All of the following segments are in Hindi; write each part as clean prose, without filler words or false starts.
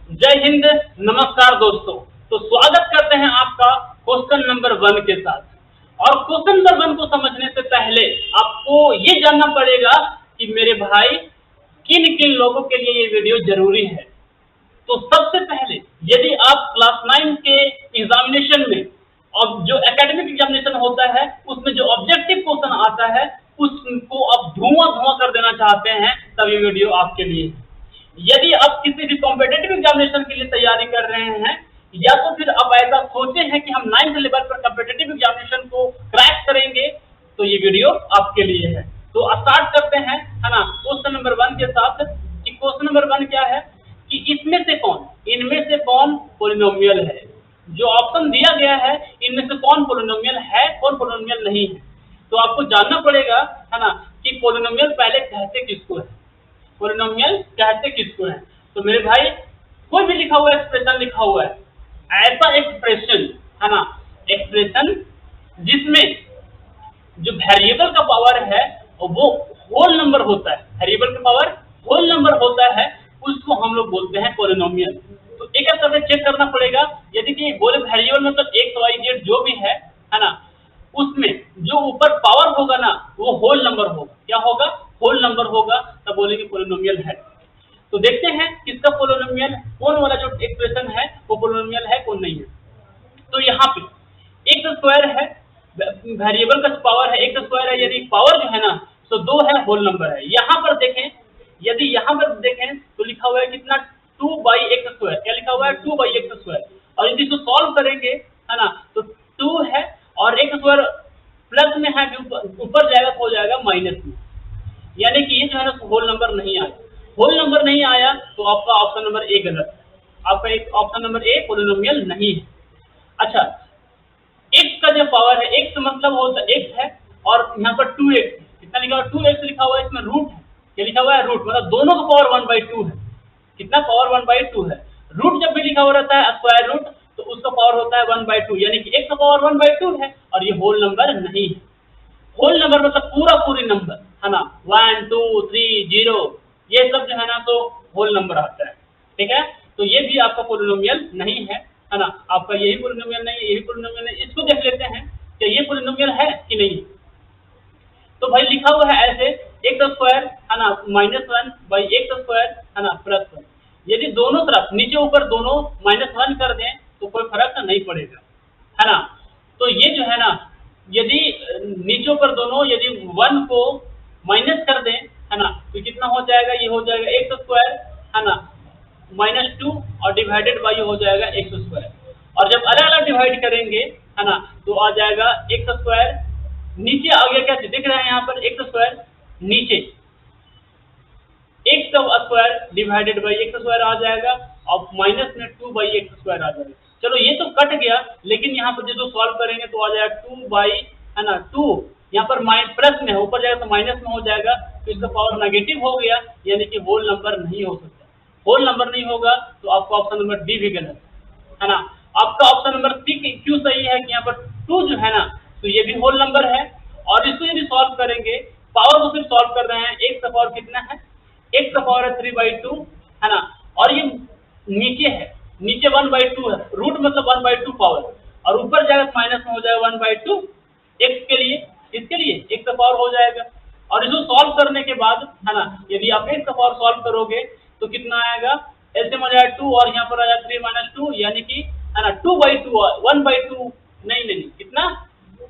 जय हिंद, नमस्कार दोस्तों। तो स्वागत करते हैं आपका क्वेश्चन नंबर 1 के साथ। और क्वेश्चन नंबर 1 को समझने से पहले आपको ये जानना पड़ेगा कि मेरे भाई किन किन लोगों के लिए ये वीडियो जरूरी है। तो सबसे पहले यदि आप क्लास 9 के एग्जामिनेशन में और जो एकेडमिक एग्जामिनेशन होता है उसमें जो ऑब्जेक्टिव क्वेश्चन आता है उसको आप धुआं कर देना चाहते हैं तब ये वीडियो आपके लिए है। यदि आप किसी भी कॉम्पिटेटिव एग्जामिनेशन के लिए तैयारी कर रहे हैं या तो फिर आप ऐसा सोचे हैं कि हम 9th लेवल पर कॉम्पिटेटिव एग्जामिनेशन को क्रैक करेंगे तो ये वीडियो आपके लिए है। तो स्टार्ट करते हैं, है ना, क्वेश्चन नंबर 1 के साथ। कि क्वेश्चन नंबर 1 क्या है कि इनमें से कौन पॉलिनोमियल है। जो ऑप्शन दिया गया है इनमें से कौन पॉलिनोमियल है, कौन पॉलिनोमियल नहीं है। तो आपको जानना पड़ेगा, है ना, कि पॉलिनोमियल पहले कहते किसको है, पॉलिनोमियल कहते किसको है। तो मेरे भाई कोई भी लिखा हुआ एक्सप्रेशन लिखा हुआ है, ऐसा एक्सप्रेशन, है ना, एक्सप्रेशन जिसमें जो वेरिएबल का पावर है वो होल नंबर होता है, वेरिएबल का पावर होल नंबर होता है, उसको हम लोग बोलते हैं पॉलिनोमियल। तो एक एक करके चेक करना पड़ेगा। यदि कि बोले वेरिएबल मतलब एक्स वाई जेड जो भी है ना, उसमें जो ऊपर पावर होगा ना वो होल नंबर होगा। क्या होगा? होल नंबर होगा, तब बोलेंगे पॉलिनोमियल है। तो देखते हैं किसका पॉलिनोमियल, कौन वाला जो एक्सप्रेशन है वो पॉलिनोमियल है, कौन नहीं है। तो यहाँ पे एक्स स्क्वायर है, वेरिएबल का पावर है एक्स स्क्वायर है, यदि पावर जो है ना तो 2 है, होल नंबर है। यहाँ पर देखें, यदि यहाँ पर देखें तो लिखा हुआ है कितना 2/x²। क्या लिखा हुआ है? 2/x²। और यदि इसको सॉल्व करेंगे, है ना, तो 2 है और x² प्लस में है, ऊपर जाएगा तो हो जाएगा माइनस में, यानी कि ये जो है ना होल नंबर नहीं आया। होल नंबर नहीं आया तो आपका ऑप्शन नंबर ए गलत है। आपका एक ऑप्शन नंबर ए पॉलिनोमियल नहीं है। अच्छा, x का जो पावर है, x मतलब होता है x है और यहाँ पर 2x, कितना लिखा हुआ है? 2x लिखा हुआ है, इसमें रूट है। क्या लिखा हुआ है? रूट, मतलब दोनों का पावर 1/2 है। कितना पावर? 1/2 है। रूट जब भी लिखा हुआ रहता है स्क्वायर रूट तो उसका पावर होता है 1/2, यानी कि x का पावर 1/2 है और ये होल नंबर नहीं है। होल नंबर मतलब पूरी नंबर, है ना, 1 2 3 0 ये सब जो है ना तो होल नंबर आता है। ठीक है, तो ये भी आपका पॉलिनोमियल नहीं है ना। आपका यही पॉलिनोमियल नहीं है, यही पॉलिनोमियल नहीं। इसको देख लेते हैं कि ये पॉलिनोमियल है कि नहीं। तो भाई लिखा हुआ है ऐसे x², है ना, -1/x², है ना, +1। यदि दोनों तरफ नीचे ऊपर दोनों -1 कर दें तो कोई फर्क नहीं पड़ेगा, है ना। तो ये जो है ना, यदि नीचे ऊपर दोनों यदि 1 को माइनस कर दें, है ना, तो कितना हो जाएगा? ये हो जाएगा x², है ना, -2 और डिवाइडेड बाई हो जाएगा x²। और जब अलग अलग डिवाइड करेंगे, है ना, तो आ जाएगा x²। नीचे आ गया, क्या दिख रहा है यहाँ पर? x², नीचे x² डिवाइडेड बाई x² आ जाएगा और माइनस में 2/x² आ जाएगा। चलो ये तो कट गया, लेकिन यहाँ पर जो सॉल्व करेंगे तो आ जाएगा 2 है ना 2, यहाँ पर प्लस में है, ऊपर जाएगा तो माइनस में हो जाएगा, तो इसका पावर नेगेटिव हो गया, यानी कि होल नंबर नहीं हो सकता। होल नंबर नहीं होगा तो आपका ऑप्शन नंबर डी भी गलत है ना। आपका ऑप्शन नंबर सी क्यों सही है कि यहाँ पर 2 जो है ना तो ये भी होल नंबर है। और इसको यदि सॉल्व करेंगे, पावर को सिर्फ सॉल्व कर रहे हैं, x का पावर कितना है? x का पावर है 3/2, है ना, और ये नीचे है, नीचे 1/2 है, रूट मतलब 1/2 पावर, और ऊपर जाएगा तो माइनस में हो जाएगा 1/2 x के लिए, इसके लिए x का पावर हो जाएगा। और इसको सॉल्व करने के बाद, है ना, यदि आप x का पावर सॉल्व करोगे तो कितना आएगा? ऐसे में आ जाएगा 2 और यहाँ पर आ जाएगा 3 - 2, यानी कि, है ना, 2/2 1/2 नहीं, कितना?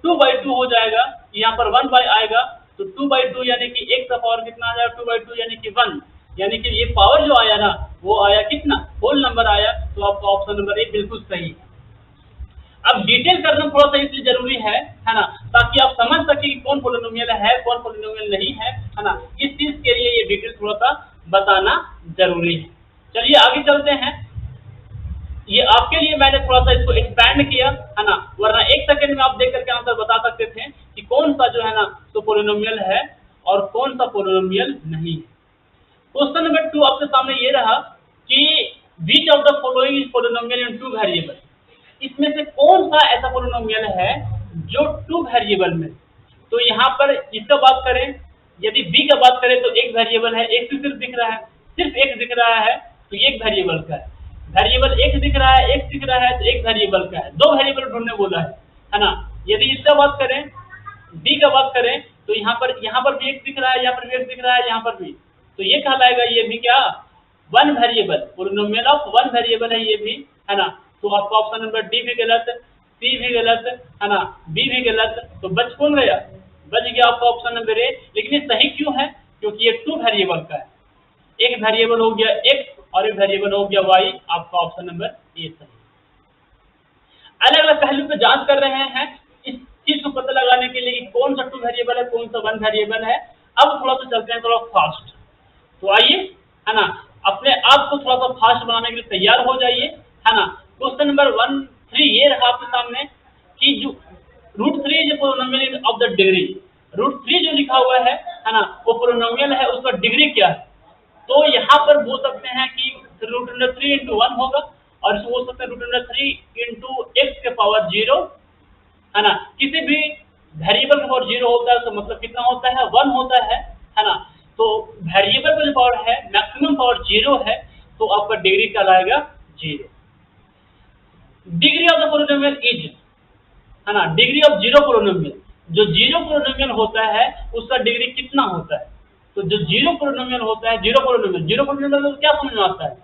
2/2 हो जाएगा। यहाँ पर 1 आएगा तो 2/2 यानी कि x का पावर कितना आ जाएगा? 2/2 यानी कि 1, यानी कि ये पावर जो आया ना वो आया कितना? होल नंबर आया। तो आपका ऑप्शन नंबर ए बिल्कुल सही है। अब डिटेल करना थोड़ा सा इसलिए जरूरी है ना, ताकि आप समझ सके कि कौन पॉलिनोमियल है, कौन पॉलिनोमियल नहीं है ना। इस चीज के लिए ये डिटेल थोड़ा सा बताना जरूरी है। चलिए आगे चलते हैं। ये आपके लिए मैंने थोड़ा सा इसको एक्सपैंड किया, है ना, वरना 1 सेकंड में आप देख करके आंसर बता सकते थे कि कौन सा जो है ना तो पॉलिनोमियल है और कौन सा पॉलिनोमियल नहीं है। क्वेश्चन नंबर 2 आपके सामने ये रहा कि which of the following is polynomial in 2 variable. इसमें से कौन सा ऐसा पॉलिनोमियल है जो 2 वेरिएबल में। तो यहाँ पर इसका बात करें, यदि बी का बात करें तो एक वेरिएबल है, एक सिर्फ दिख रहा है, सिर्फ एक दिख रहा है, तो ये एक वेरिएबल का है। वेरिएबल एक्स दिख रहा है, एक्स दिख रहा है तो एक वेरिएबल का है, दो वेरिएबल ढूंढने बोला है ना। यदि इसका बात करें, बी का बात करें, तो यहाँ पर भी एक्स दिख रहा है, यहाँ पर भी एक्स दिख रहा है, यहाँ पर भी, तो ये कहलाएगा ये भी क्या, one variable, polynomial of one variable है ये भी, है ना। तो आपका ऑप्शन नंबर डी भी गलत, सी भी गलत, है ना, बी भी गलत, तो बच कौन गया, बच गया आपका ऑप्शन नंबर ए। लेकिन ये सही क्यों है, क्योंकि ये टू वेरिएबल का है, एक वेरिएबल हो गया एक्स और एक वेरिएबल हो गया वाई, आपका ऑप्शन नंबर ए सही। अलग अलग पहलू पे जांच कर रहे हैं इस चीज को पता लगाने के लिए कि कौन सा टू वेरिएबल है, कौन सा वन वेरिएबल है। अब थोड़ा सा चलते हैं थोड़ा फास्ट, तो आइए, है ना, अपने आप को थोड़ा सा फास्ट बनाने के लिए तैयार हो जाइए, है ना। क्वेश्चन नंबर 1-3 ये रहा आपके सामने कि जो √3 is polynomial of the degree, √3 जो लिखा हुआ है ना, वो पोलिनोमियल है, उसका डिग्री क्या है। तो यहाँ पर बोल सकते हैं कि √3 इंटू 1 होगा, और इसको बोल सकते हैं √3 इंटू एक्स के पावर 0, है ना। किसी भी वेरिएबल का पावर 0 होता है तो मतलब कितना होता है, 1 होता है ना। तो वेरिएबल का जो पावर है मैक्सिमम पावर 0 है, तो आपका डिग्री कहलाएगा 0। Degree of the polynomial is, है ना, डिग्री ऑफ जीरो पोलिनोमियल, जो जीरो पोलिनोमियल होता है उसका डिग्री कितना होता है। तो जो जीरो पोलिनोमियल होता है, जीरो पोलिनोमियल तो क्या समझ में आता है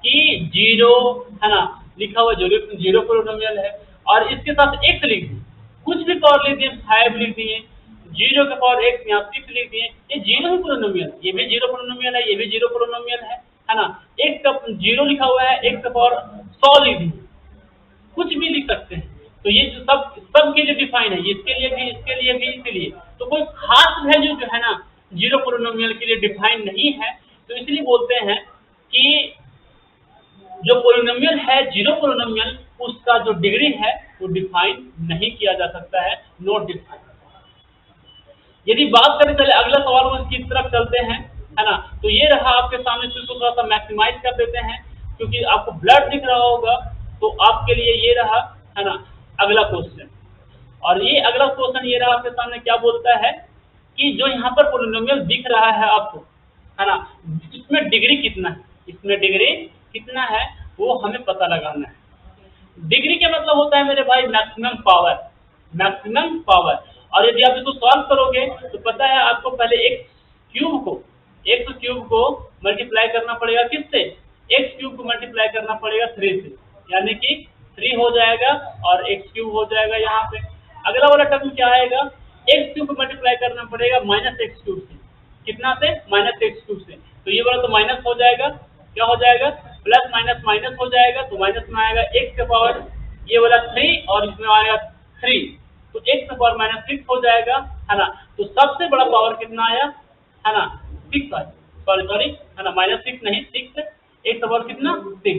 कि जीरो, है ना, लिखा हुआ जीरो पोलिनोमियल है, और इसके साथ एक्स लिख दिए, कुछ भी पावर लिख दिए, 5 लिख दिए, जीरो के पावर एक्स यहाँ 6 लिख दिए, ये जीरो ही पोलिनोमियल, ये भी जीरो पोलिनोमियल है, ये भी जीरो पोलिनोमियल है ना। एक्स का जीरो लिखा हुआ है, एक्स का पावर 100 लिख दिए, कुछ भी लिख सकते हैं। तो ये जो सब के लिए डिफाइन है, इसके लिए भी, इसके लिए भी, इसलिए तो कोई खास वैल्यू जो है ना जीरो पोलिनोमियल के लिए डिफाइन नहीं है। तो इसलिए बोलते हैं कि जो पोलिनोमियल है जीरो पोलिनोमियल, उसका जो डिग्री है वो डिफाइन नहीं किया जा सकता है, नॉट डिफाइन। यदि बात करें, चले अगला सवाल को इसकी तरफ चलते हैं, है ना। तो ये रहा आपके सामने, इसको थोड़ा सा मैक्सिमाइज कर देते हैं क्योंकि आपको ब्लड दिख रहा होगा, तो आपके लिए ये रहा, है ना, अगला क्वेश्चन। और ये अगला क्वेश्चन ये रहा आपके सामने, क्या बोलता है कि जो यहाँ पर पोलिनोमियल दिख रहा है आपको, है ना, इसमें डिग्री कितना है, इसमें डिग्री कितना है वो हमें पता लगाना है। डिग्री का मतलब होता है मेरे भाई मैक्सिमम पावर, मैक्सिमम पावर। और यदि आप इसको सॉल्व करोगे तो पता है आपको पहले एक्स क्यूब को मल्टीप्लाई करना पड़ेगा किससे, एक्स क्यूब को मल्टीप्लाई करना पड़ेगा 3 से, यानी कि 3 हो जाएगा और एक्स क्यूब हो जाएगा यहाँ पे। अगला वाला टर्म क्या आएगा, एक्स क्यूब को मल्टीप्लाई करना पड़ेगा माइनस एक्स क्यूब से, कितना से, माइनस एक्स क्यूब से। तो ये वाला तो माइनस हो जाएगा, क्या हो जाएगा, प्लस माइनस माइनस हो जाएगा, तो माइनस में आएगा एक्स का पावर ये वाला 3 और इसमें आएगा 3, तो एक्स का पावर -6 हो जाएगा, है ना। तो सबसे बड़ा पावर कितना आया, है ना, 6 आया, सॉरी, है ना, -6 नहीं 6, एक्स का पावर कितना 6,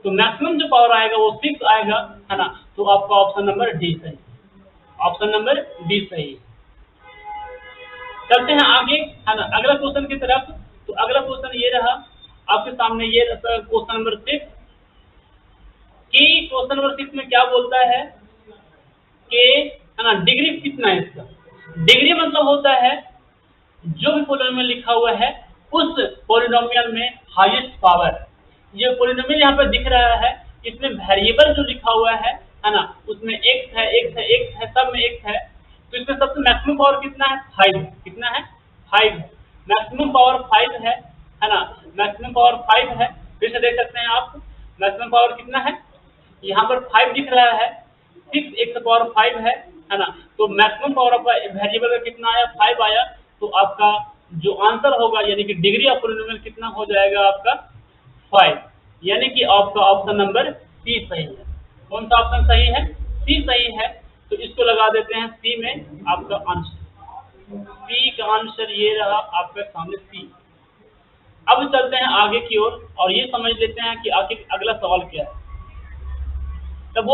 तो मैक्सिमम जो पावर आएगा वो 6 आएगा, है ना। तो आपका ऑप्शन नंबर डी सही, ऑप्शन नंबर डी सही। चलते हैं आगे, है ना, अगला क्वेश्चन की तरफ। तो अगला क्वेश्चन ये रहा आपके सामने, ये क्वेश्चन नंबर 6 कि क्वेश्चन नंबर 6 में क्या बोलता है कि, है ना, डिग्री कितना है इसका। डिग्री मतलब होता है जो भी पोलिनोमियल लिखा हुआ है उस पोलिनोमियल में हाईएस्ट पावर। ये पोलिनोमियल यहाँ पर दिख रहा है, इसमें वेरिएबल जो लिखा हुआ है ना, उसमें एक्स है, एक्स है, एक्स है, सब में एक्स है। तो इसमें सबसे मैक्सिमम पावर कितना है, 5 है, कितना है, 5 है, मैक्सिमम पावर 5 है ना, मैक्सिमम पावर 5 है। फिर से देख सकते हैं आप, मैक्सिमम पावर कितना है, यहाँ पर 5 दिख रहा है, 6 एक्स पावर 5 है ना। तो मैक्सिमम पावर आपका वेरिएबल का कितना आया, 5 आया। तो आपका जो आंसर होगा, यानी कि डिग्री ऑफ पोलिनोमियल कितना हो जाएगा आपका 5, यानी कि आपका ऑप्शन नंबर सी सही है। कौन सा ऑप्शन सही है, सी सही है। तो इसको लगा देते हैं सी में, आपका आंसर सी का आंसर ये रहा आपके सामने सी। अब चलते हैं आगे की ओर और ये समझ लेते हैं कि आखिर अगला सवाल क्या है। तब